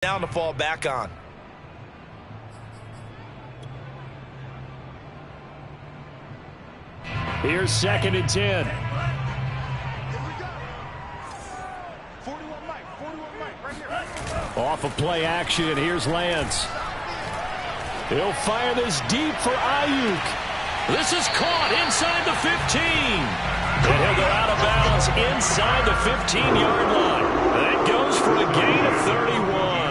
Down to fall back on. Here's 2nd and 10. Off of play action, and here's Lance. He'll fire this deep for Ayuk. This is caught inside the 15. And he'll go out of bounds inside the 15-yard line. That goes for a gain of 31.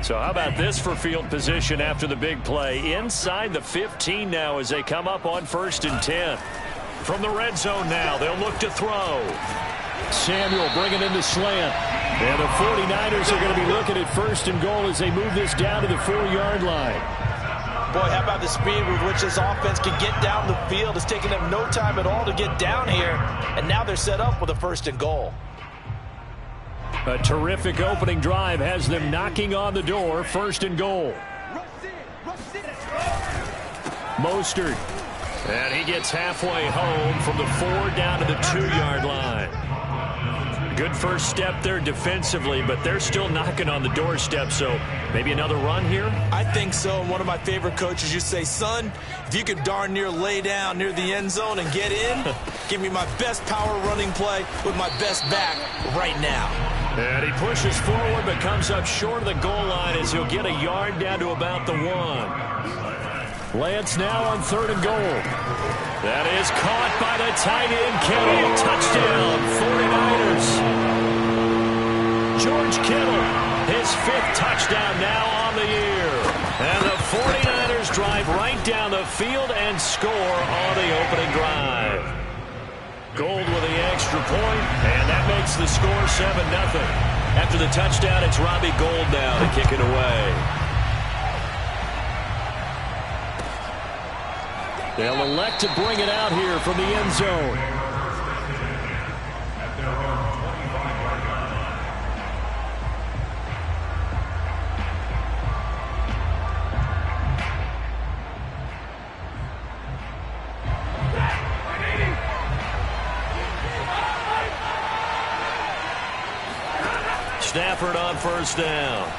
So how about this for field position after the big play? Inside the 15 now as they come up on 1st and 10. From the red zone now, they'll look to throw. Samuel bringing in the slant. And the 49ers are going to be looking at 1st and goal as they move this down to the 4-yard line. Boy, how about the speed with which this offense can get down the field? It's taking them no time at all to get down here. And now they're set up with a 1st and goal. A terrific opening drive has them knocking on the door. 1st and goal. Mostert. And he gets halfway home from the 4 down to the 2-yard line. Good first step there defensively, but they're still knocking on the doorstep, so maybe another run here? I think so, and one of my favorite coaches used to say, son, if you could darn near lay down near the end zone and get in, give me my best power running play with my best back right now. And he pushes forward but comes up short of the goal line as he'll get a yard down to about the 1. Lance now on 3rd and goal. That is caught by the tight end, Kittle. Touchdown, 49ers. George Kittle, his 5th touchdown now on the year. And the 49ers drive right down the field and score on the opening drive. Gould with the extra point, and that makes the score 7-0. After the touchdown, it's Robbie Gould now to kick it away. They'll elect to bring it out here from the end zone. Stafford on 1st down.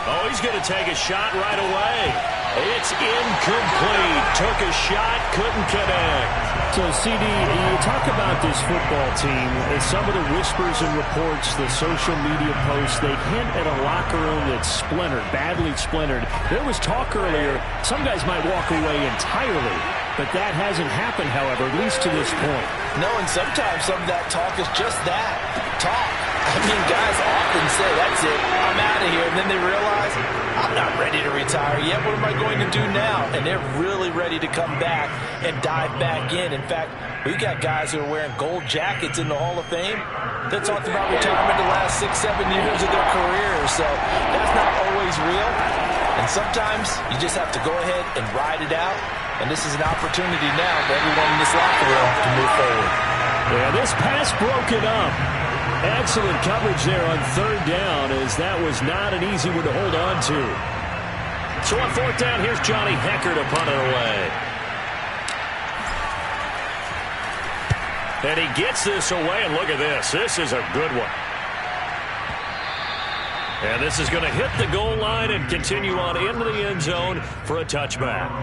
Oh, he's going to take a shot right away. It's incomplete. Took a shot, couldn't connect. So, CD, you talk about this football team, and some of the whispers and reports, the social media posts, they hint at a locker room that's splintered, badly splintered. There was talk earlier, some guys might walk away entirely, but that hasn't happened, however, at least to this point. No, and sometimes some of that talk is just that, talk. I mean, guys often say, that's it, I'm out of here, and then they realize, I'm not ready to retire yet. What am I going to do now? And they're really ready to come back and dive back in. In fact, we got guys who are wearing gold jackets in the Hall of Fame that talked about retirement the last 6-7 years of their careers. So that's not always real. And sometimes you just have to go ahead and ride it out. And this is an opportunity now for everyone in this locker room to move forward. Yeah, this pass broken up. Excellent coverage there on 3rd down, as that was not an easy one to hold on to. So on 4th down, here's Johnny Hekker to punt it away. And he gets this away, and look at this. This is a good one. And this is going to hit the goal line and continue on into the end zone for a touchback.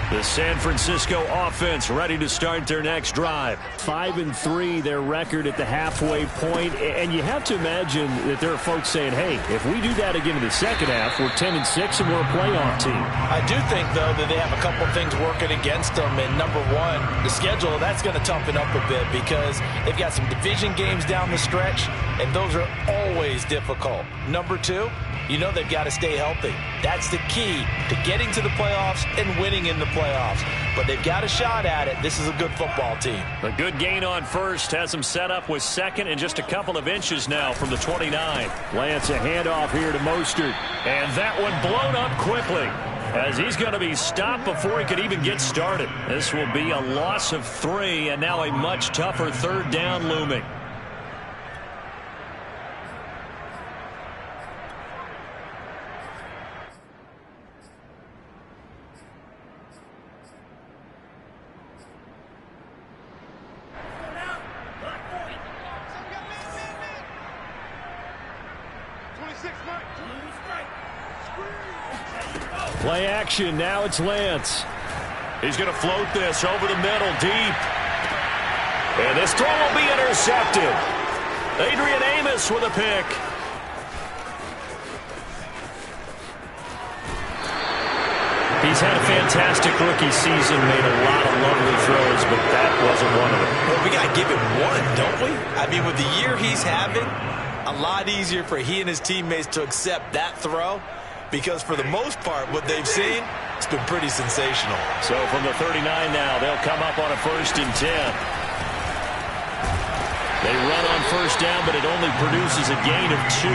The San Francisco offense ready to start their next drive. 5-3 their record at the halfway point, and you have to imagine that there are folks saying, hey, if we do that again in the second half, we're 10-6 and we're a playoff team. I do think, though, that they have a couple of things working against them. And number one, the schedule, that's going to toughen up a bit because they've got some division games down the stretch, and those are always difficult. Number two, you know they've got to stay healthy. That's the key to getting to the playoffs and winning in the playoffs. But they've got a shot at it. This is a good football team. A good gain on 1st has them set up with 2nd and just a couple of inches now from the 29. Lance, a handoff here to Mostert. And that one blown up quickly. as he's going to be stopped before he could even get started. This will be a loss of 3, and now a much tougher third down looming. Play action. Now it's Lance. He's going to float this over the middle deep. And this throw will be intercepted. Adrian Amos with a pick. He's had a fantastic rookie season, made a lot of lovely throws, but that wasn't one of them. Well, we got to give him one, don't we? I mean, with the year he's having, a lot easier for he and his teammates to accept that throw. Because for the most part, what they've seen, it's been pretty sensational. So from the 39 now, they'll come up on a 1st and 10. They run on 1st down, but it only produces a gain of 2.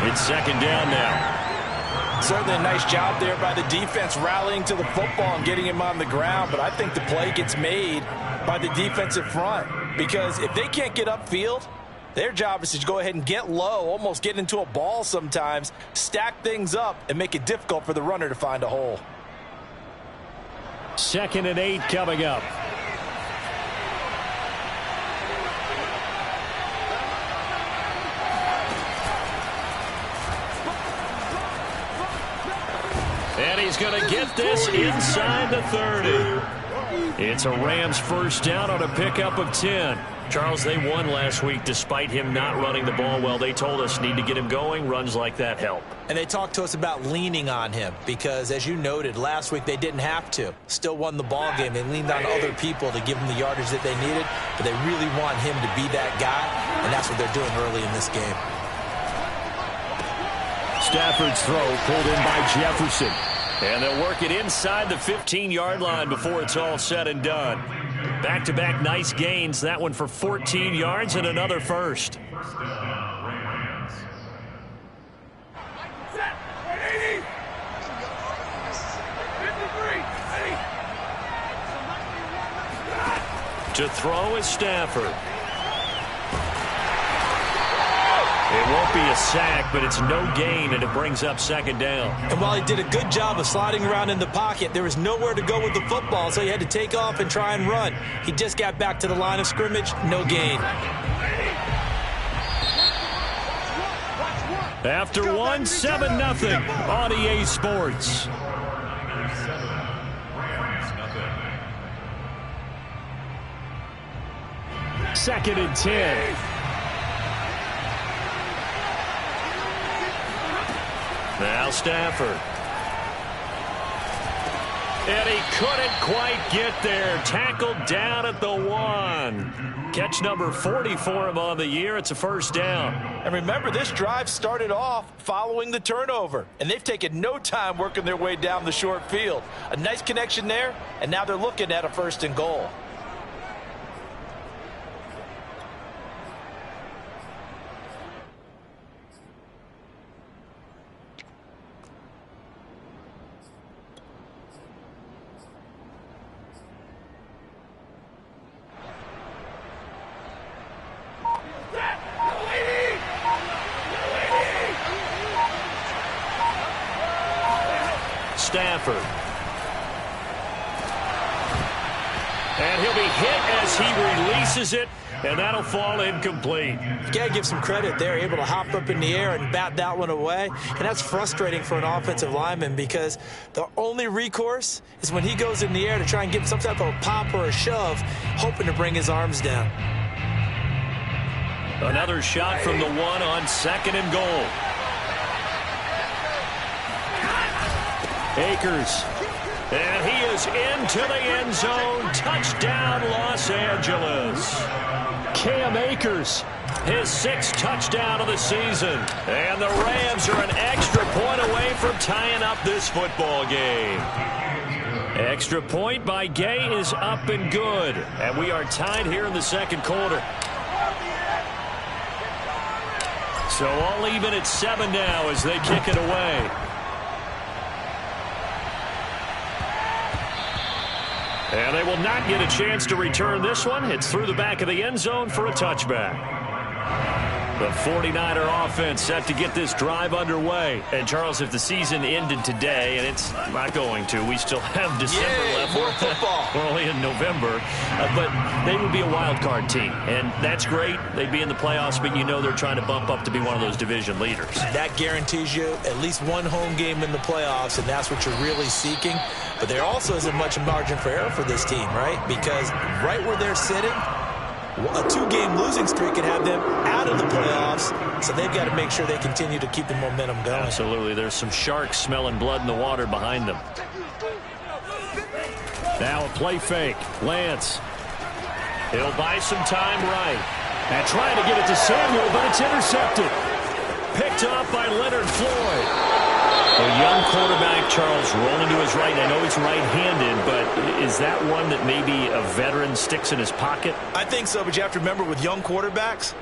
It's 2nd down now. Certainly a nice job there by the defense rallying to the football and getting him on the ground. But I think the play gets made by the defensive front. Because if they can't get upfield, their job is to go ahead and get low, almost get into a ball sometimes, stack things up, and make it difficult for the runner to find a hole. 2nd and 8 coming up. And he's going to get this inside the 30. It's a Rams 1st down on a pickup of 10. Charles, they won last week despite him not running the ball well. They told us need to get him going. Runs like that help. And they talked to us about leaning on him because, as you noted, last week they didn't have to. Still won the ball game. They leaned on other people to give them the yardage that they needed, but they really want him to be that guy, and that's what they're doing early in this game. Stafford's throw pulled in by Jefferson. And they'll work it inside the 15-yard line before it's all said and done. Back-to-back nice gains. That one for 14 yards and another first. To throw is Stafford. It won't be a sack, but it's no gain, and it brings up 2nd down. And while he did a good job of sliding around in the pocket, there was nowhere to go with the football, so he had to take off and try and run. He just got back to the line of scrimmage, no gain. After one, 7-0 on EA Sports. Second and 10. Now Stafford. And he couldn't quite get there. Tackled down at the 1. Catch number 40 for him on the year. It's a 1st down. And remember, this drive started off following the turnover. And they've taken no time working their way down the short field. A nice connection there, and now they're looking at a 1st and goal. Stafford. And he'll be hit as he releases it, and that'll fall incomplete. You got to give some credit there, able to hop up in the air and bat that one away. And that's frustrating for an offensive lineman because the only recourse is when he goes in the air to try and get some type of a pop or a shove, hoping to bring his arms down. Another shot from the 1 on 2nd and goal. Akers. And he is into the end zone. Touchdown, Los Angeles. Cam Akers, his 6th touchdown of the season. And the Rams are an extra point away from tying up this football game. Extra point by Gay is up and good. And we are tied here in the 2nd quarter. So all even at 7 now as they kick it away. And they will not get a chance to return this one. It's through the back of the end zone for a touchback. The 49er offense set to get this drive underway. And, Charles, if the season ended today, and it's not going to, we still have December left. More football. We're only in November. But they would be a wild card team. And that's great. They'd be in the playoffs, but you know they're trying to bump up to be one of those division leaders. That guarantees you at least one home game in the playoffs, and that's what you're really seeking. But there also isn't much margin for error for this team, right? Because right where they're sitting, a two-game losing streak could have them out of the playoffs, so they've got to make sure they continue to keep the momentum going. Absolutely. There's some sharks smelling blood in the water behind them. Now a play fake. Lance. He'll buy some time right. And trying to get it to Samuel, but it's intercepted. Picked up by Leonard Floyd. A young quarterback, Charles, rolling to his right. I know he's right-handed, but is that one that maybe a veteran sticks in his pocket? I think so, but you have to remember with young quarterbacks,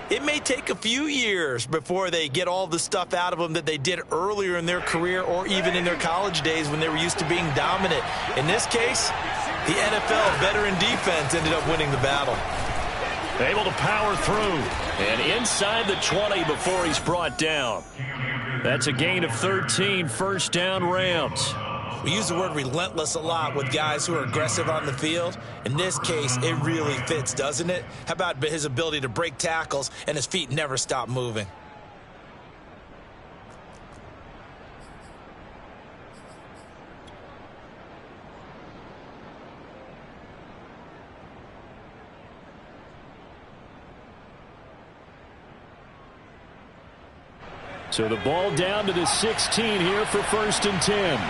it may take a few years before they get all the stuff out of them that they did earlier in their career or even in their college days when they were used to being dominant. In this case, the NFL veteran defense ended up winning the battle. Able to power through. And inside the 20 before he's brought down. That's a gain of 13, first down Rams. We use the word relentless a lot with guys who are aggressive on the field. In this case, it really fits, doesn't it? How about his ability to break tackles and his feet never stop moving? So the ball down to the 16 here for 1st and 10.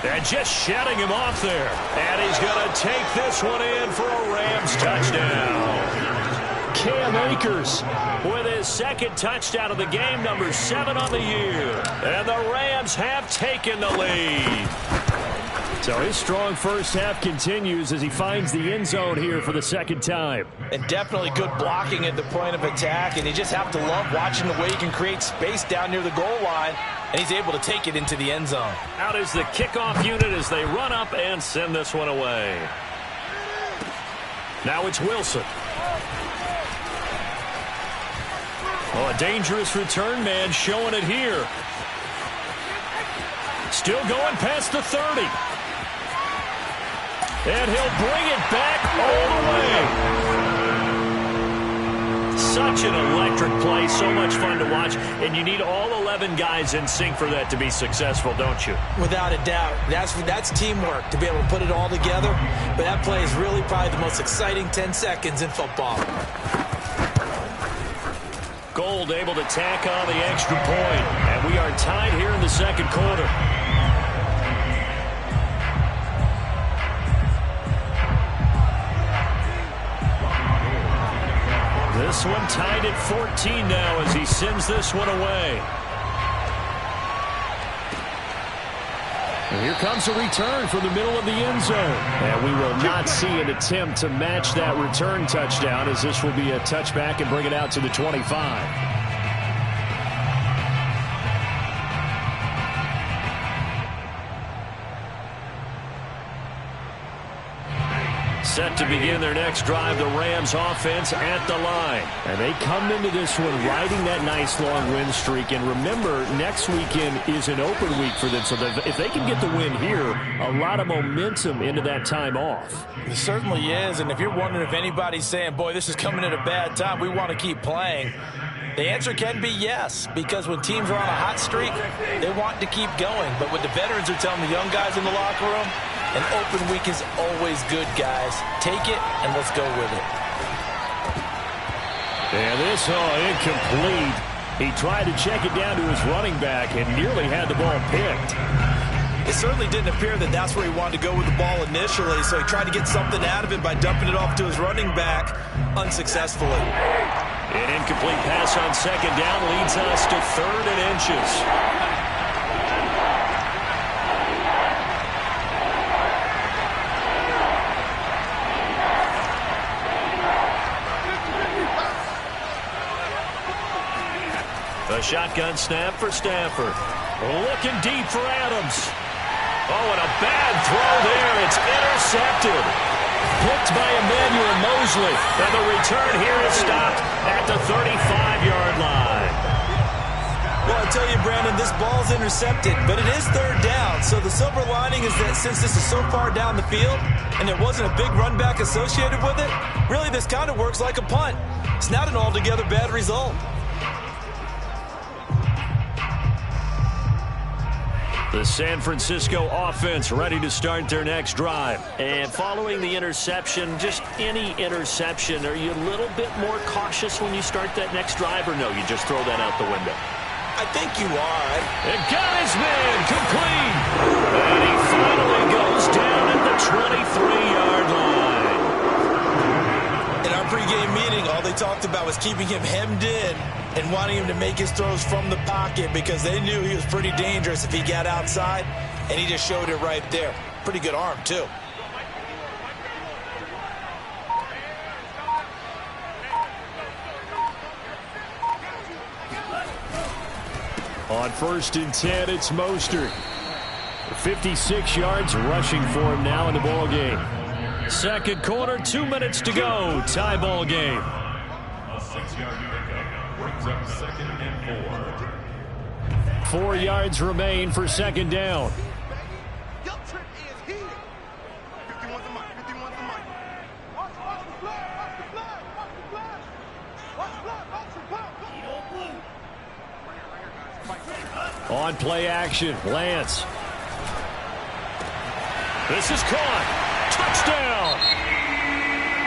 And just shutting him off there. And he's going to take this one in for a Rams touchdown. Cam Akers with his second touchdown of the game, number 7 on the year. And the Rams have taken the lead. So his strong first half continues as he finds the end zone here for the second time. And definitely good blocking at the point of attack. And you just have to love watching the way he can create space down near the goal line. And he's able to take it into the end zone. Out is the kickoff unit as they run up and send this one away. Now it's Wilson. Oh, a dangerous return man showing it here. Still going past the 30. And he'll bring it back all the way. Such an electric play, so much fun to watch. And you need all 11 guys in sync for that to be successful, don't you? Without a doubt. That's teamwork to be able to put it all together. But that play is really probably the most exciting 10 seconds in football. Gold able to tack on the extra point. And we are tied here in the second quarter. This one tied at 14 now as he sends this one away. And here comes a return from the middle of the end zone. And we will not see an attempt to match that return touchdown as this will be a touchback and bring it out to the 25. Set to begin their next drive, the Rams offense at the line. And they come into this one riding that nice long win streak. And remember, next weekend is an open week for them. So if they can get the win here, a lot of momentum into that time off. It certainly is. And if you're wondering if anybody's saying, boy, this is coming at a bad time, we want to keep playing, the answer can be yes, because when teams are on a hot streak, they want to keep going. But what the veterans are telling the young guys in the locker room, an open week is always good, guys. Take it, and let's go with it. And this, incomplete. He tried to check it down to his running back and nearly had the ball picked. It certainly didn't appear that that's where he wanted to go with the ball initially, so he tried to get something out of it by dumping it off to his running back unsuccessfully. An incomplete pass on second down leads us to 3rd and inches. A shotgun snap for Stafford. Looking deep for Adams. Oh, and a bad throw there. It's intercepted. Picked by Emmanuel Mosley. And the return here is stopped at the 35-yard line. Well, I tell you, Brandon, this ball's intercepted, but it is third down. So the silver lining is that since this is so far down the field and there wasn't a big run back associated with it, really this kind of works like a punt. It's not an altogether bad result. The San Francisco offense ready to start their next drive. And following the interception, just any interception, are you a little bit more cautious when you start that next drive, or no, you just throw that out the window? I think you are. It got his man complete. And he finally goes down at the 23-yard line. In our pregame meeting, all they talked about was keeping him hemmed in and wanting him to make his throws from the pocket because they knew he was pretty dangerous if he got outside, and he just showed it right there. Pretty good arm, too. On 1st and 10, it's Mostert. 56 yards rushing for him now in the ball game. Second quarter, 2 minutes to go. Tie ball game. A 6-yard pickup brings up 2nd and 4. 4 yards remain for second down. Your trip is here. 51's the mic. 51's the mic. Watch the flag. Watch the flag. Watch the flag. Watch the flag. Watch the flag. On play action, Lance. This is caught. Touchdown.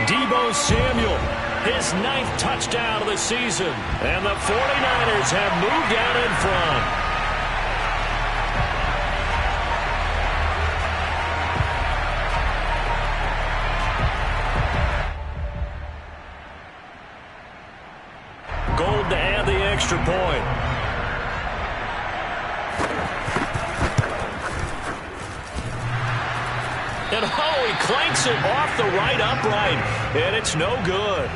Deebo Samuel, his 9th touchdown of the season. And the 49ers have moved out in front. Gold to add the extra point. And oh, he clanks it off the right upright, and it's no good.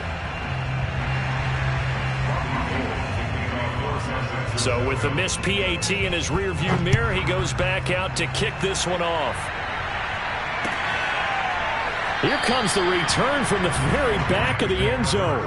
So with the missed PAT in his rearview mirror, he goes back out to kick this one off. Here comes the return from the very back of the end zone.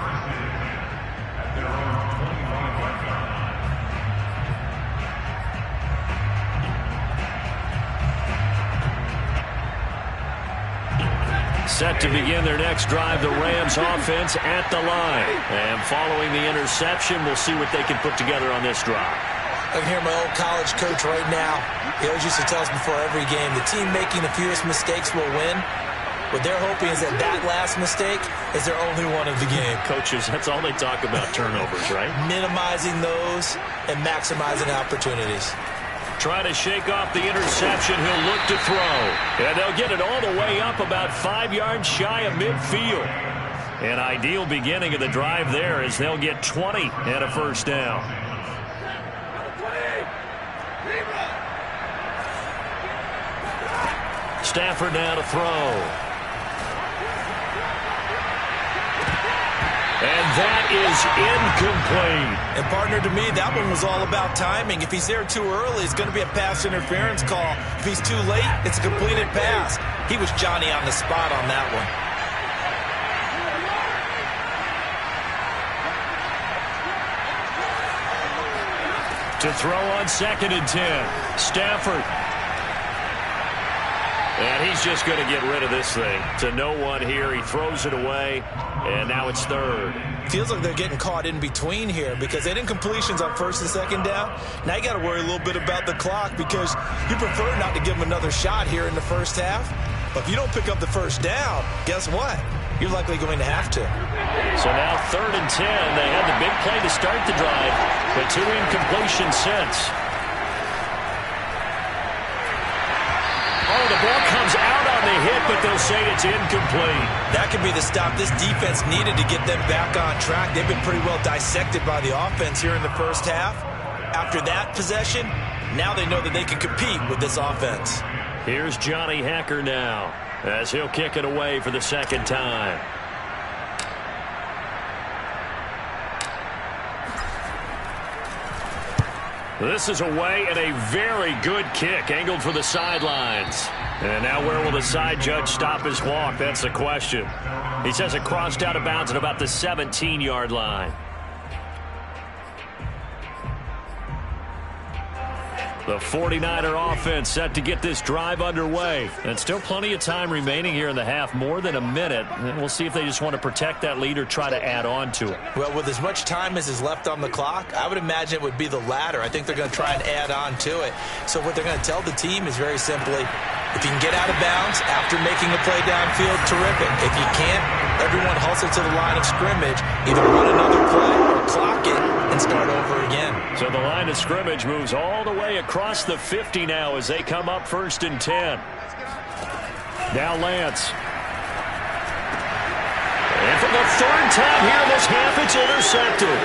Set to begin their next drive, the Rams offense at the line. And following the interception, we'll see what they can put together on this drive. I can hear my old college coach right now. He always used to tell us before every game, the team making the fewest mistakes will win. What they're hoping is that that last mistake is their only one of the game. Coaches, that's all they talk about, turnovers, right? Minimizing those and maximizing opportunities. Try to shake off the interception. He'll look to throw. And they'll get it all the way up about 5 yards shy of midfield. An ideal beginning of the drive there as they'll get 20 and a first down. Stafford now to throw. And that is incomplete. And, partner, to me, that one was all about timing. If he's there too early, it's going to be a pass interference call. If he's too late, it's a completed pass. He was Johnny on the spot on that one. To throw on 2nd and 10. Stafford. And he's just going to get rid of this thing. To no one here. He throws it away. And now it's 3rd. Feels like they're getting caught in between here because they didn't completions on 1st and 2nd down. Now you got to worry a little bit about the clock because you prefer not to give them another shot here in the first half. But if you don't pick up the first down, guess what? You're likely going to have to. So now 3rd and 10. They had the big play to start the drive, but 2 incompletions since. Oh, the ball comes out on the hit, but they'll say it's incomplete. That could be the stop this defense needed to get them back on track. They've been pretty well dissected by the offense here in the first half. After that possession, now they know that they can compete with this offense. Here's Johnny Hekker now as he'll kick it away for the 2nd time. This is away and a very good kick angled for the sidelines. And now where will the side judge stop his walk? That's the question. He says it crossed out of bounds at about the 17-yard line. The 49er offense set to get this drive underway. And still plenty of time remaining here in the half, more than a minute. And we'll see if they just want to protect that lead or try to add on to it. Well, with as much time as is left on the clock, I would imagine it would be the latter. I think they're going to try and add on to it. So what they're going to tell the team is very simply, if you can get out of bounds after making a play downfield, terrific. If you can't, everyone hustle to the line of scrimmage, either run another play or clock it and start over again. So the line of scrimmage moves all the way across the 50 now as they come up 1st and 10. Now Lance. And for the third time here this half, it's intercepted.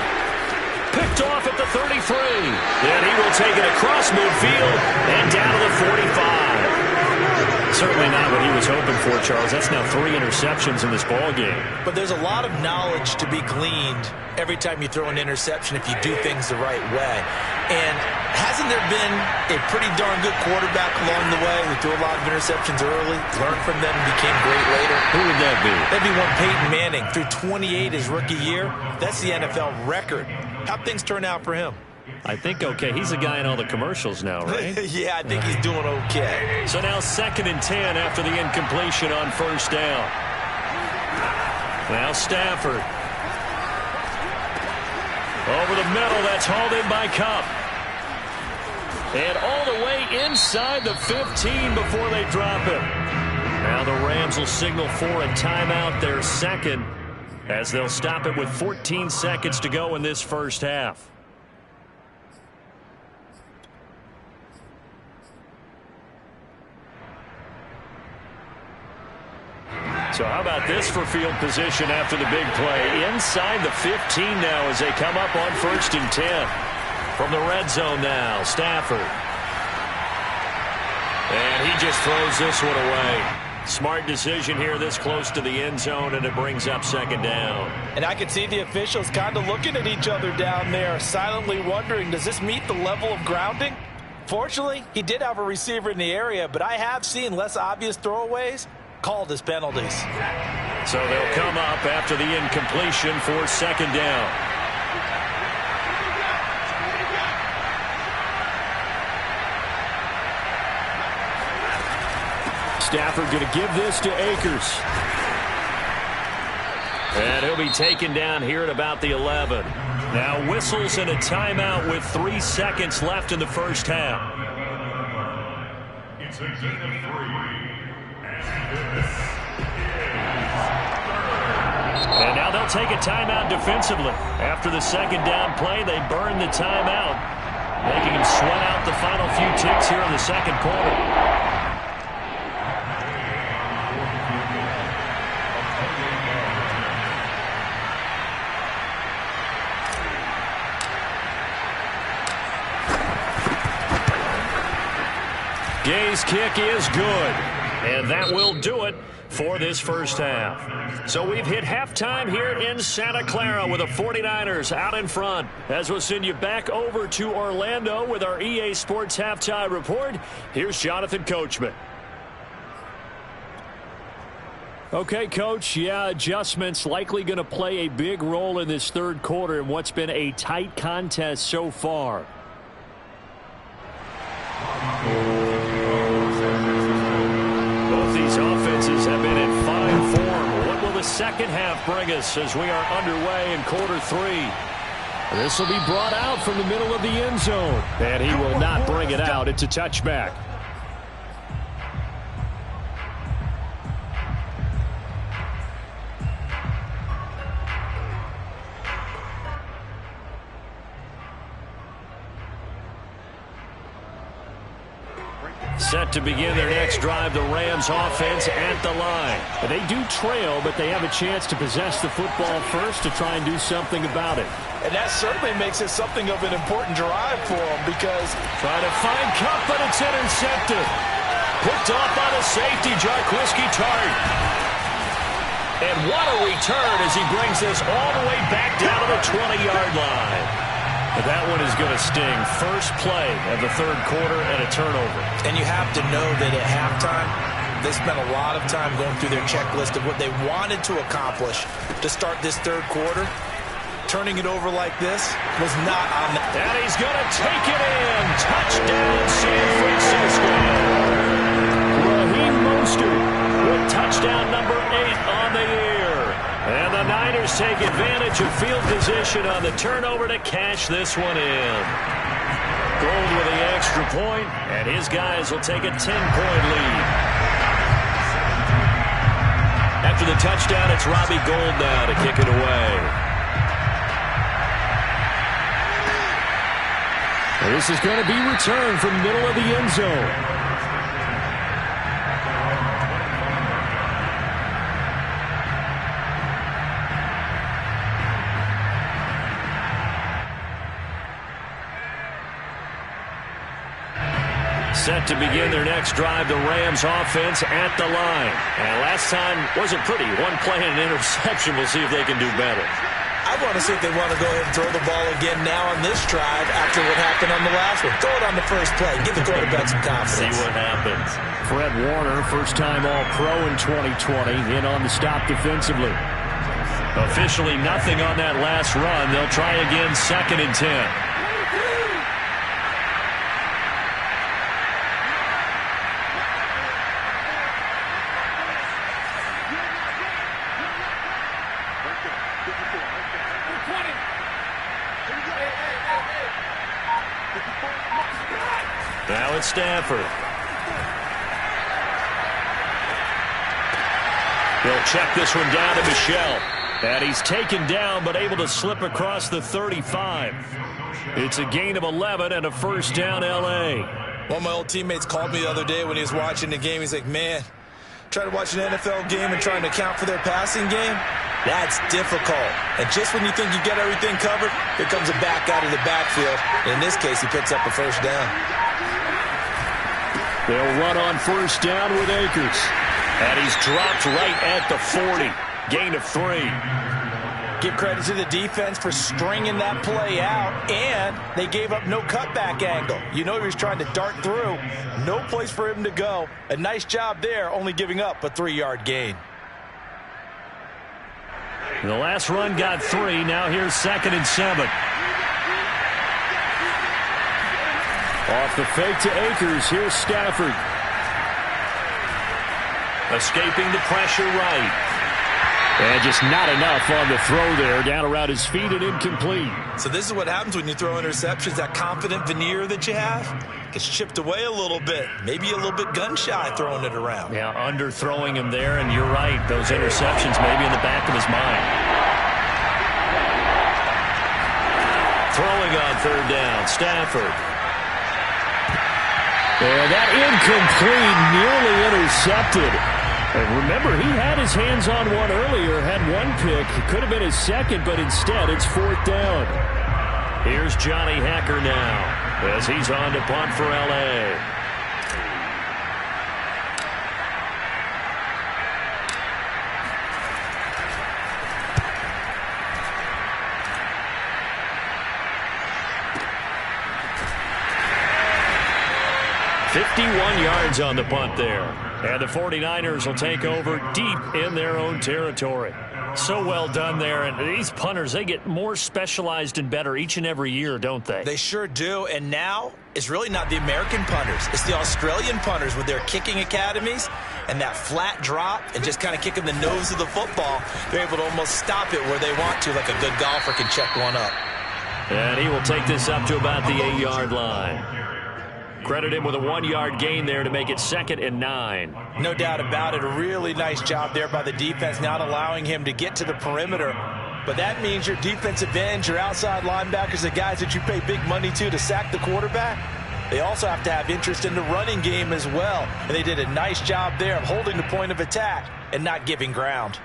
Picked off at the 33. Then he will take it across midfield and down to the 45. Certainly not what he was hoping for, Charles. That's now 3 interceptions in this ball game. But there's a lot of knowledge to be gleaned every time you throw an interception if you do things the right way. And hasn't there been a pretty darn good quarterback along the way who threw a lot of interceptions early, learned from them, and became great later? Who would that be? That'd be one Peyton Manning. Threw 28 his rookie year. That's the NFL record. How'd things turn out for him? I think okay. He's a guy in all the commercials now, right? Yeah, I think he's doing okay. So now 2nd and 10 after the incompletion on 1st down. Now Stafford. Over the middle, that's hauled in by Kupp. And all the way inside the 15 before they drop it. Now the Rams will signal for a timeout, their second, as they'll stop it with 14 seconds to go in this first half. So how about this for field position after the big play? Inside the 15 now as they come up on 1st and 10. From the red zone now, Stafford. And he just throws this one away. Smart decision here this close to the end zone, and it brings up 2nd down. And I could see the officials kind of looking at each other down there, silently wondering, does this meet the level of grounding? Fortunately, he did have a receiver in the area, but I have seen less obvious throwaways called as penalties. So they'll come up after the incompletion for 2nd down. Stafford going to give this to Akers. And he'll be taken down here at about the 11. Now whistles and a timeout with 3 seconds left in the first half. It's a gain of 3. And now they'll take a timeout defensively. After the 2nd down play, they burn the timeout, making him sweat out the final few ticks here in the 2nd quarter. Gay's kick is good, and that will do it for this first half. So we've hit halftime here in Santa Clara with the 49ers out in front. As we'll send you back over to Orlando with our EA Sports Halftime Report, here's Jonathan Coachman. Okay, Coach, yeah, adjustments likely going to play a big role in this 3rd quarter in what's been a tight contest so far. Both these offenses have been in fine form. What will the 2nd half bring us as we are underway in quarter 3? This will be brought out from the middle of the end zone. And he will not bring it out. It's a touchback. Set to begin their next drive, the Rams offense at the line. They do trail, but they have a chance to possess the football first to try and do something about it. And that certainly makes it something of an important drive for them because trying to find Kupp, but it's intercepted. Picked off by the safety, Jaquiski Tartt. And what a return as he brings this all the way back down to the 20-yard line. That one is going to sting. First play of the third quarter and a turnover. And you have to know that at halftime, they spent a lot of time going through their checklist of what they wanted to accomplish to start this third quarter. Turning it over like this was not on that. And he's going to take it in. Touchdown, San Francisco. Raheem Mostert with touchdown number 8 on the year. And the Niners take advantage of field position on the turnover to cash this one in. Gold with the extra point, and his guys will take a 10-point lead. After the touchdown, it's Robbie Gould now to kick it away. This is going to be returned from middle of the end zone. Set to begin their next drive, the Rams offense at the line. And last time wasn't pretty. One play and an interception. We'll see if they can do better. I want to see if they want to go ahead and throw the ball again now on this drive after what happened on the last one. Throw it on the first play. Give the quarterback some confidence. See what happens. Fred Warner, first-time All-Pro in 2020, in on the stop defensively. Officially nothing on that last run. They'll try again, 2nd and 10. Now it's Stafford. They'll check this one down to Michel. And he's taken down but able to slip across the 35. It's a gain of 11 and a first down L.A. One of my old teammates called me the other day when he was watching the game. He's like, man, trying to watch an NFL game and trying to account for their passing game? That's difficult. And just when you think you get everything covered, here comes a back out of the backfield. And in this case, he picks up a first down. They'll run on first down with Akers. And he's dropped right at the 40. Gain of 3. Give credit to the defense for stringing that play out, and they gave up no cutback angle. You know he was trying to dart through. No place for him to go. A nice job there, only giving up a 3-yard gain. The last run got 3. Now here's 2nd and 7. Off the fake to Akers. Here's Stafford. Escaping the pressure right. And just not enough on the throw there. Down around his feet and incomplete. So this is what happens when you throw interceptions. That confident veneer that you have gets chipped away a little bit. Maybe a little bit gun-shy throwing it around. Yeah, underthrowing him there, and you're right. Those interceptions maybe in the back of his mind. Throwing on 3rd down, Stafford. And that incomplete, nearly intercepted. And remember, he had his hands on one earlier, had one pick. It could have been his second, but instead it's 4th down. Here's Johnny Hacker now as he's on to punt for L.A. .51 yards on the punt there. And the 49ers will take over deep in their own territory. So well done there. And these punters, they get more specialized and better each and every year, don't they? They sure do. And now it's really not the American punters. It's the Australian punters with their kicking academies and that flat drop and just kind of kicking the nose of the football. They're able to almost stop it where they want to, like a good golfer can check one up. And he will take this up to about the 8-yard line. Credit him with a 1-yard gain there to make it 2nd and 9. No doubt about it. A really nice job there by the defense, not allowing him to get to the perimeter. But that means your defensive ends, your outside linebackers, the guys that you pay big money to sack the quarterback, they also have to have interest in the running game as well. And they did a nice job there of holding the point of attack and not giving ground.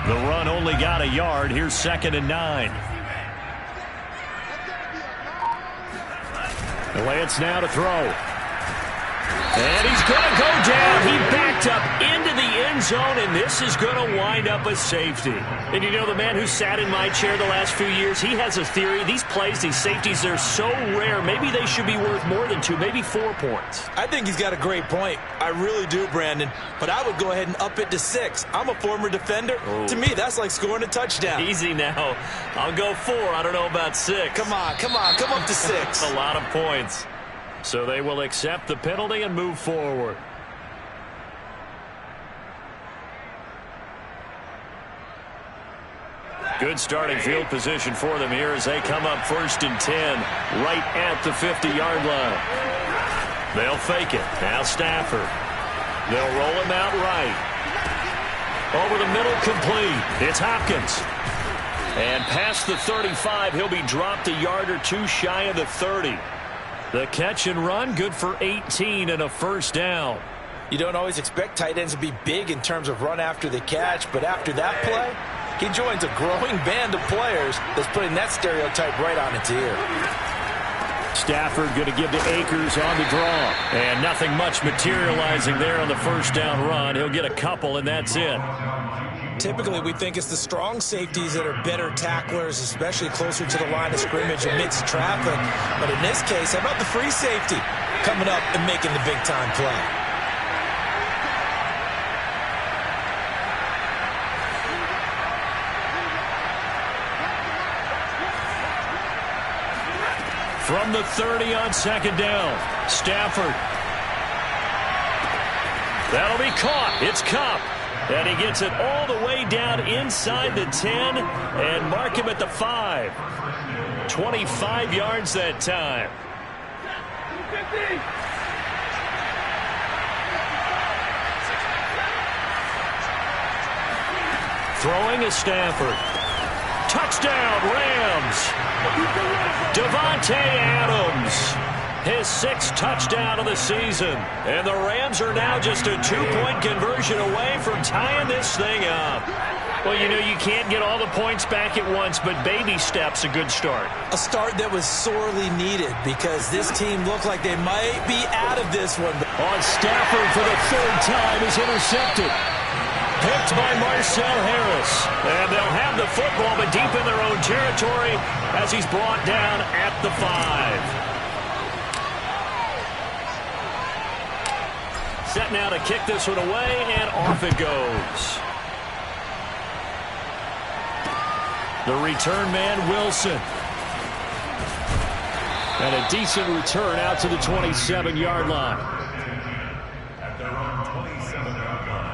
The run only got a yard. Here's 2nd and 9. Lance now to throw. And he's going to go down. He backed up into the end zone, and this is going to wind up a safety. And you know, the man who sat in my chair the last few years, he has a theory. These plays, these safeties, they're so rare. Maybe they should be worth more than 2, maybe 4 points. I think he's got a great point. I really do, Brandon. But I would go ahead and up it to 6. I'm a former defender. To me, that's like scoring a touchdown. Easy now. I'll go 4. I don't know about 6. Come on. Come up to 6. A lot of points. So they will accept the penalty and move forward. Good starting field position for them here as they come up 1st and 10, right at the 50-yard line. They'll fake it. Now Stafford. They'll roll him out right. Over the middle, complete. It's Hopkins. And past the 35, he'll be dropped a yard or 2 shy of the 30. The catch and run, good for 18 and a first down. You don't always expect tight ends to be big in terms of run after the catch, but after that play, he joins a growing band of players that's putting that stereotype right on its ear. Stafford going to give to Akers on the draw. And nothing much materializing there on the first down run. He'll get a couple, and that's it. Typically, we think it's the strong safeties that are better tacklers, especially closer to the line of scrimmage amidst traffic. But in this case, how about the free safety coming up and making the big-time play? From the 30 on second down, Stafford. That'll be caught. It's Kupp. And he gets it all the way down inside the 10 and mark him at the 5. 25 yards that time. Throwing is Stafford. Touchdown, Rams. Davante Adams, his 6th touchdown of the season. And the Rams are now just a 2-point conversion away from tying this thing up. Well, you know, you can't get all the points back at once, but baby steps a good start. A start that was sorely needed because this team looked like they might be out of this one. On Stafford for the 3rd time is intercepted. Picked by Marcel Harris. And they'll have the football, but deep in their own territory as he's brought down at the 5. Set now to kick this one away, and off it goes. The return man, Wilson. And a decent return out to the 27-yard line. At their own 27-yard line.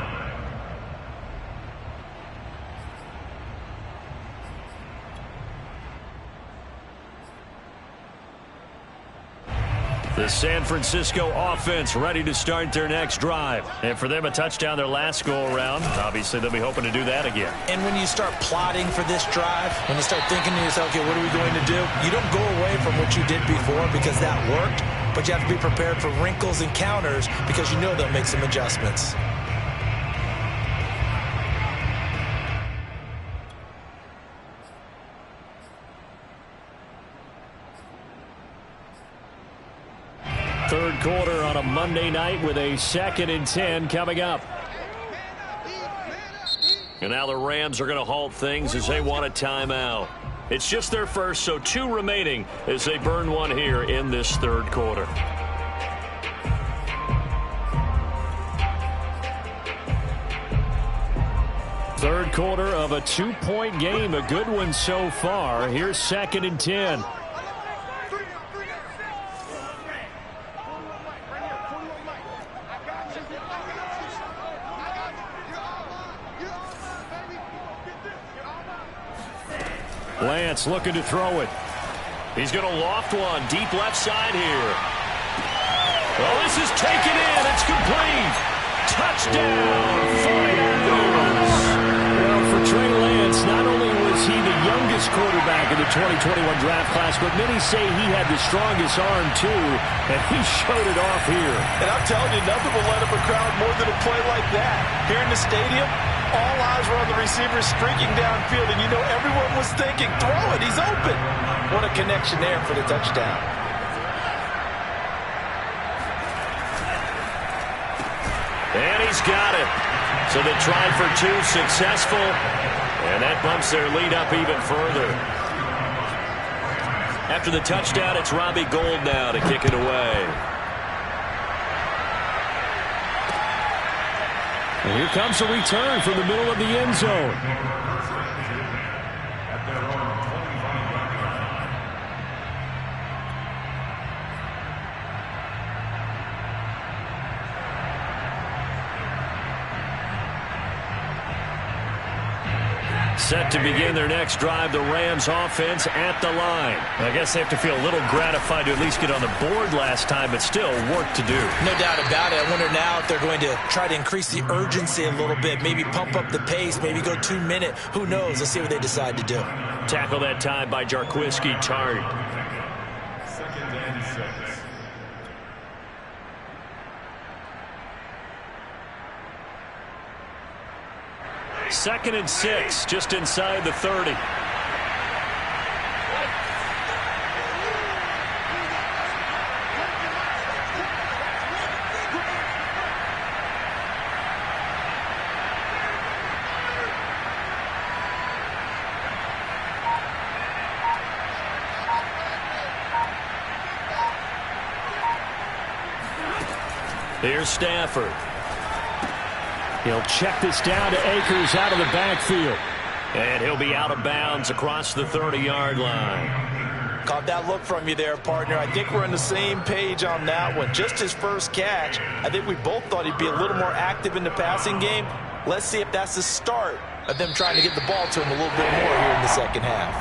The San Francisco offense ready to start their next drive. And for them, a touchdown their last go-around. Obviously, they'll be hoping to do that again. And when you start plotting for this drive, when you start thinking to yourself, okay, what are we going to do? You don't go away from what you did before because that worked, but you have to be prepared for wrinkles and counters because you know they'll make some adjustments. Third quarter on a Monday night with a 2nd and 10 coming up. And now the Rams are going to halt things as they want a timeout. It's just their first, so 2 remaining as they burn one here in this third quarter. Third quarter of a 2-point game, a good one so far. Here's 2nd and 10. Lance looking to throw it. He's going to loft one deep left side here. Well, this is taken in. It's complete. Touchdown, 49ers. Well, for Trey Lance, not only was he the youngest quarterback in the 2021 draft class, but many say he had the strongest arm, too, and he showed it off here. And I'm telling you, nothing will light up a crowd more than a play like that. Here in the stadium, all eyes were on the receiver streaking downfield, and you know everyone was thinking, throw it, he's open. What a connection there for the touchdown. And he's got it. So they tried for 2, successful, and that bumps their lead up even further. After the touchdown, it's Robbie Gould now to kick it away. And here comes a return from the middle of the end zone. Set to begin their next drive, the Rams offense at the line. I guess they have to feel a little gratified to at least get on the board last time, but still work to do. No doubt about it. I wonder now if they're going to try to increase the urgency a little bit, maybe pump up the pace, maybe go 2-minute. Who knows? Let's see what they decide to do. Tackle that time by Jarquiski Tartt. 2nd and 6. Second and 6, just inside the 30. Here's Stafford. He'll check this down to Akers out of the backfield. And he'll be out of bounds across the 30-yard line. Caught that look from you there, partner. I think we're on the same page on that one. Just his first catch. I think we both thought he'd be a little more active in the passing game. Let's see if that's the start of them trying to get the ball to him a little bit more here in the second half.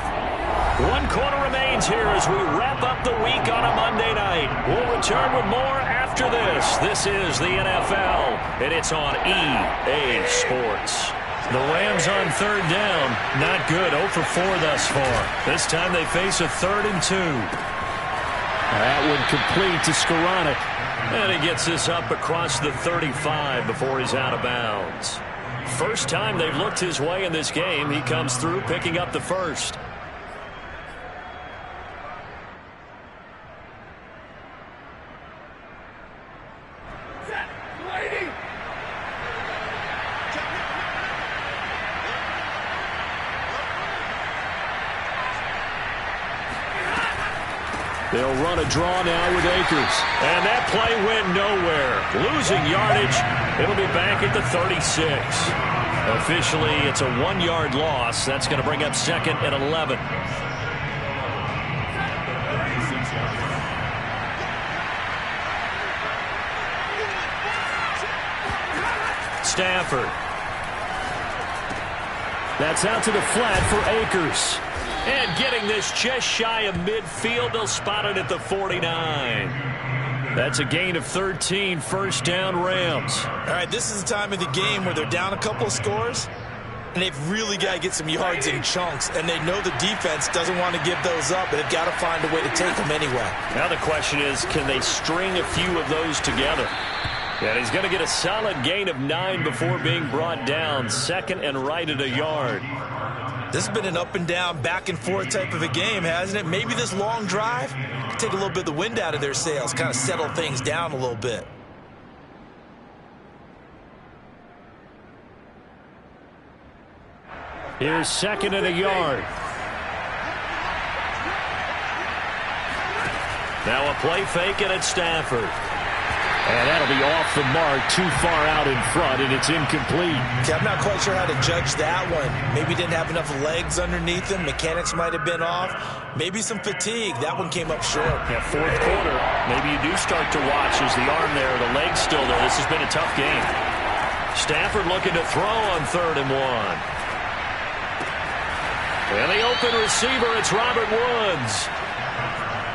1 quarter remains here as we wrap up the week on a Monday night. We'll return with more after this. This is the NFL, and it's on EA Sports. The Rams on 3rd down. Not good. 0 for 4 thus far. This time they face a 3rd and 2. That one complete to Skoranek. And he gets this up across the 35 before he's out of bounds. First time they've looked his way in this game. He comes through picking up the first. They'll run a draw now with Akers. And that play went nowhere. Losing yardage. It'll be back at the 36. Officially, it's a 1-yard loss. That's going to bring up 2nd and 11. Stafford. That's out to the flat for Akers. And getting this just shy of midfield, they'll spot it at the 49. That's a gain of 13, first down Rams. All right, this is the time of the game where they're down a couple of scores, and they've really got to get some yards in chunks, and they know the defense doesn't want to give those up, but they've got to find a way to take them anyway. Now the question is, can they string a few of those together? And he's going to get a solid gain of 9 before being brought down, 2nd and right at a yard. This has been an up and down, back and forth type of a game, hasn't it? Maybe this long drive can take a little bit of the wind out of their sails, kind of settle things down a little bit. Here's 2nd and a yard. Now a play fake, and it's Stafford. And that'll be off the mark, too far out in front, and it's incomplete. Okay, I'm not quite sure how to judge that one. Maybe didn't have enough legs underneath him. Mechanics might have been off. Maybe some fatigue. That one came up short. Yeah, 4th quarter. Maybe you do start to watch as the arm there, the leg's still there. This has been a tough game. Stafford looking to throw on 3rd and 1. And the open receiver, it's Robert Woods.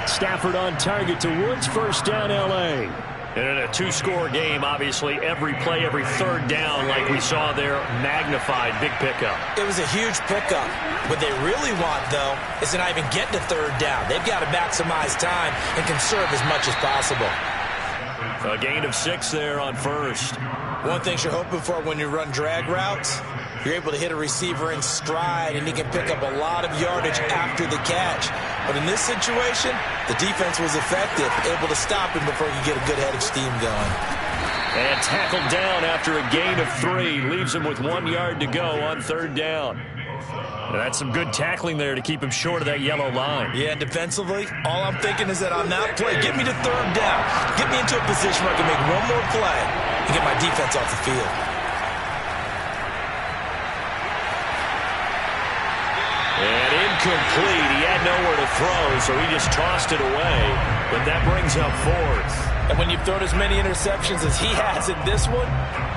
Stafford on target to Woods, first down L.A. And in a 2-score game, obviously, every play, every 3rd down, like we saw there, magnified, big pickup. It was a huge pickup. What they really want, though, is to not even get to 3rd down. They've got to maximize time and conserve as much as possible. A gain of 6 there on 1st. One thing you're hoping for when you run drag routes, you're able to hit a receiver in stride, and he can pick up a lot of yardage after the catch. But in this situation, the defense was effective, able to stop him before he could get a good head of steam going. And tackled down after a gain of 3. Leaves him with 1 yard to go on 3rd down. And that's some good tackling there to keep him short of that yellow line. Yeah, and defensively, all I'm thinking is that on that play, get me to 3rd down. Get me into a position where I can make one more play and get my defense off the field. And incomplete. He had nowhere to throw, so he just tossed it away. But that brings up 4th. And when you've thrown as many interceptions as he has in this one,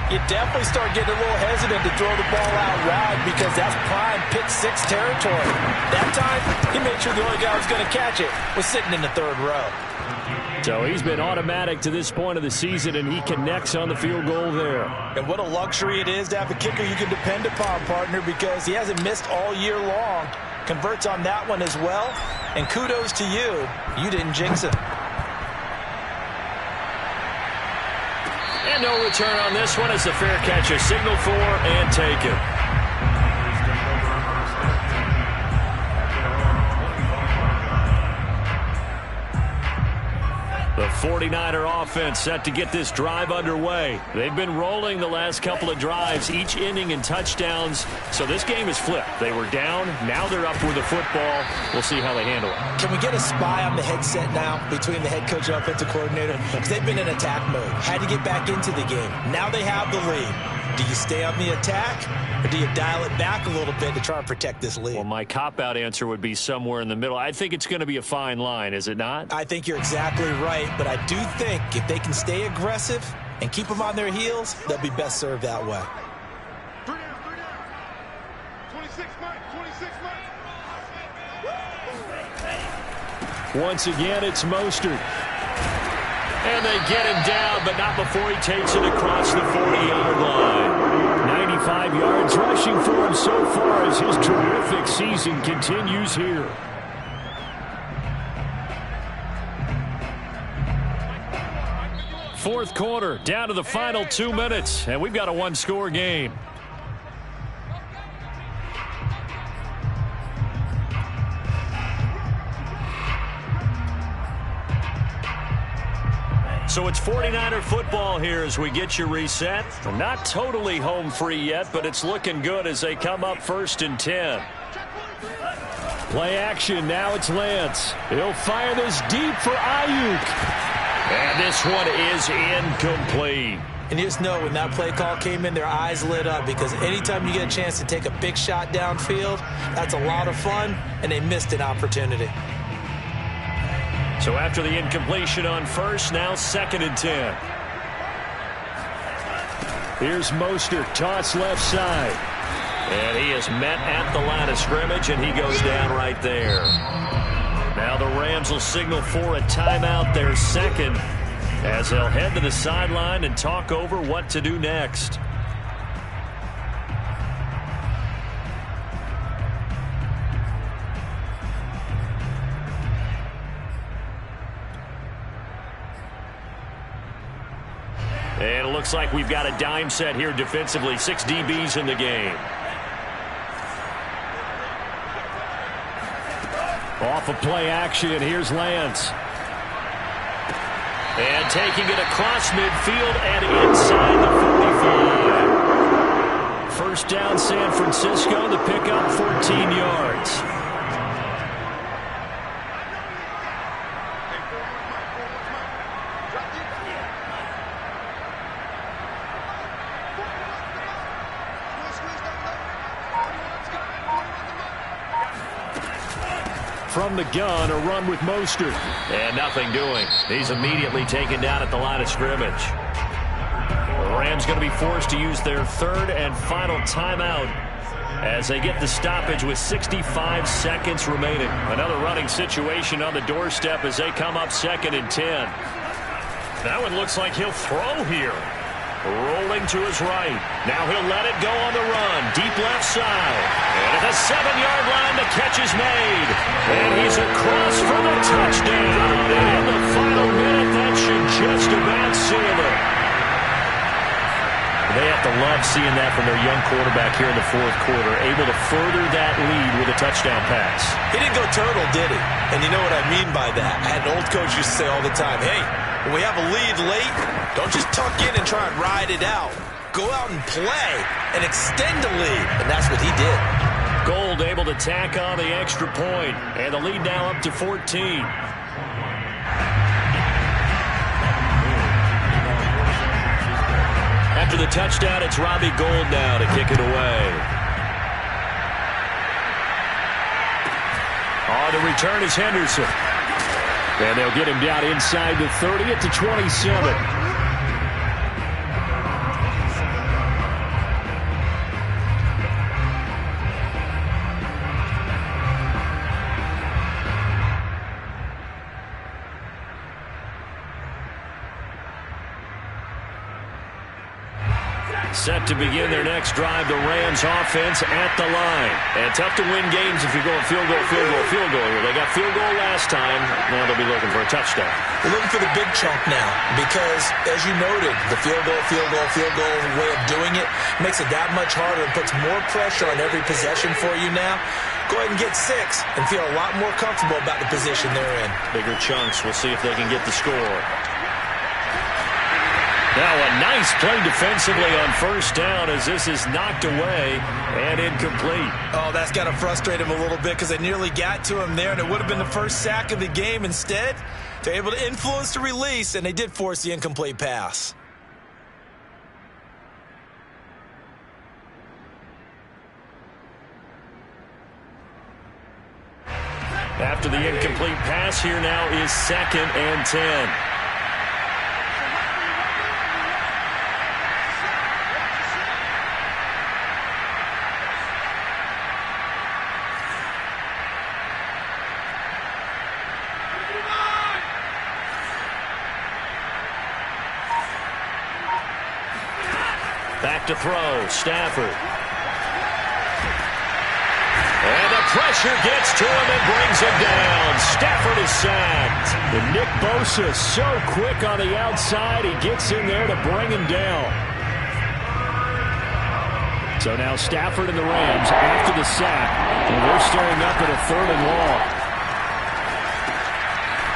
you definitely start getting a little hesitant to throw the ball out wide because that's prime pick 6 territory. That time, he made sure the only guy who was going to catch it was sitting in the 3rd row. So he's been automatic to this point of the season, and he connects on the field goal there. And what a luxury it is to have a kicker you can depend upon, partner, because he hasn't missed all year long. Converts on that one as well. And kudos to you. You didn't jinx him. And no return on this one as the fair catch is signaled for and taken. The 49er offense set to get this drive underway. They've been rolling the last couple of drives, each ending in touchdowns. So this game is flipped. They were down. Now they're up with the football. We'll see how they handle it. Can we get a spy on the headset now between the head coach and offensive coordinator? Because they've been in attack mode. Had to get back into the game. Now they have the lead. Do you stay on the attack, or do you dial it back a little bit to try and protect this lead? Well, my cop-out answer would be somewhere in the middle. I think it's going to be a fine line, is it not? I think you're exactly right, but I do think if they can stay aggressive and keep them on their heels, they'll be best served that way. 3 down. 26 Mike. Once again, it's Mostert. And they get him down, but not before he takes it across the 40-yard line. 95 yards rushing for him so far as his terrific season continues here. Fourth quarter, down to the final 2 minutes, and we've got a one-score game. So it's 49er football here as we get you reset. We're not totally home free yet, but it's looking good as they come up 1st and 10. Play action. Now it's Lance. He'll fire this deep for Ayuk. And this one is incomplete. And you just know when that play call came in, their eyes lit up because anytime you get a chance to take a big shot downfield, that's a lot of fun, and they missed an opportunity. So after the incompletion on 1st, now 2nd and 10. Here's Mostert, toss left side. And he is met at the line of scrimmage, and he goes down right there. Now the Rams will signal for a timeout, their 2nd, as they'll head to the sideline and talk over what to do next. And it looks like we've got a dime set here defensively. 6 DBs in the game. Off of play action, here's Lance. And taking it across midfield and inside the 45. First down, San Francisco. The pickup, 14 yards. From the gun, a run with Mostert. And nothing doing. He's immediately taken down at the line of scrimmage. The Rams going to be forced to use their 3rd and final timeout as they get the stoppage with 65 seconds remaining. Another running situation on the doorstep as they come up 2nd and 10. That one looks like he'll throw here. Rolling to his right. Now he'll let it go on the run. Deep left side. And at the 7-yard line, the catch is made. And he's across for the touchdown. And in the final minute, that should just about seal it. They have to love seeing that from their young quarterback here in the fourth quarter, able to further that lead with a touchdown pass. He didn't go turtle, did he? And you know what I mean by that. I had an old coach used to say all the time, hey, when we have a lead late, don't just tuck in and try and ride it out. Go out and play and extend the lead. And that's what he did. Gold able to tack on the extra point, and the lead now up to 14. After the touchdown, it's Robbie Gould now to kick it away. On the return is Henderson. And they'll get him down inside the 30 at the 27. Set to begin their next drive, the Rams offense at the line. And tough to win games if you're going field goal here. They got field goal last time. Now they'll be looking for a touchdown. They're looking for the big chunk now because, as you noted, the field goal way of doing it makes it that much harder and puts more pressure on every possession for you now. Go ahead and get 6 and feel a lot more comfortable about the position they're in. Bigger chunks. We'll see if they can get the score. Now a nice play defensively on first down as this is knocked away and incomplete. Oh, that's got to frustrate him a little bit because they nearly got to him there, and it would have been the first sack of the game. Instead, they're able to influence the release, and they did force the incomplete pass. After the incomplete pass, here now is 2nd and 10. Back to throw, Stafford. And the pressure gets to him and brings him down. Stafford is sacked. And Nick Bosa so quick on the outside, he gets in there to bring him down. So now Stafford and the Rams after the sack, and they're staring up at a 3rd and long.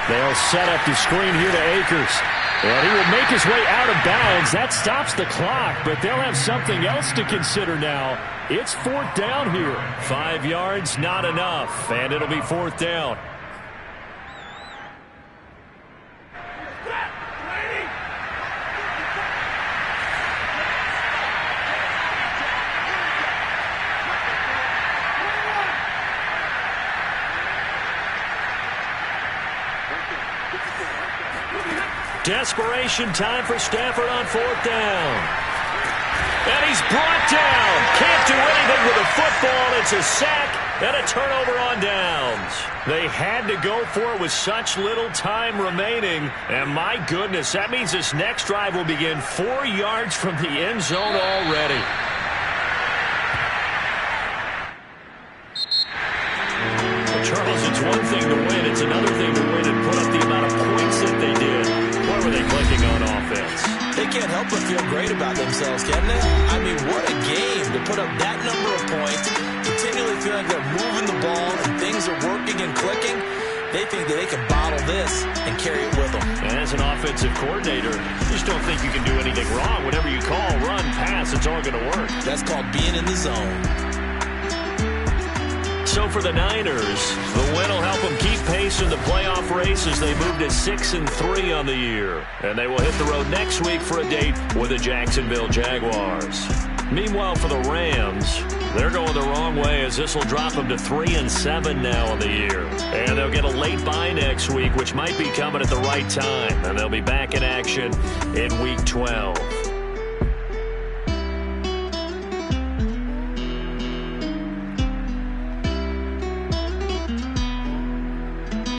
They'll set up the screen here to Akers. And he will make his way out of bounds. That stops the clock, but they'll have something else to consider now. It's 4th down here. 5 yards, not enough, and it'll be 4th down. Desperation time for Stafford on 4th down. And he's brought down. Can't do anything with the football. It's a sack and a turnover on downs. They had to go for it with such little time remaining. And my goodness, that means this next drive will begin 4 yards from the end zone already. Well, Charles, it's one thing to win. It's another thing to win and put up the amount of points that they did. What were they clicking on offense? They can't help but feel great about themselves, can they? I mean, what a game to put up that number of points, continually feeling like they're moving the ball and things are working and clicking. They think that they can bottle this and carry it with them. And as an offensive coordinator, you just don't think you can do anything wrong. Whatever you call, run, pass, it's all going to work. That's called being in the zone. So for the Niners, the win will help them keep pace in the playoff race as they move to 6-3 on the year. And they will hit the road next week for a date with the Jacksonville Jaguars. Meanwhile, for the Rams, they're going the wrong way as this will drop them to 3-7 now on the year. And they'll get a late bye next week, which might be coming at the right time. And they'll be back in action in Week 12.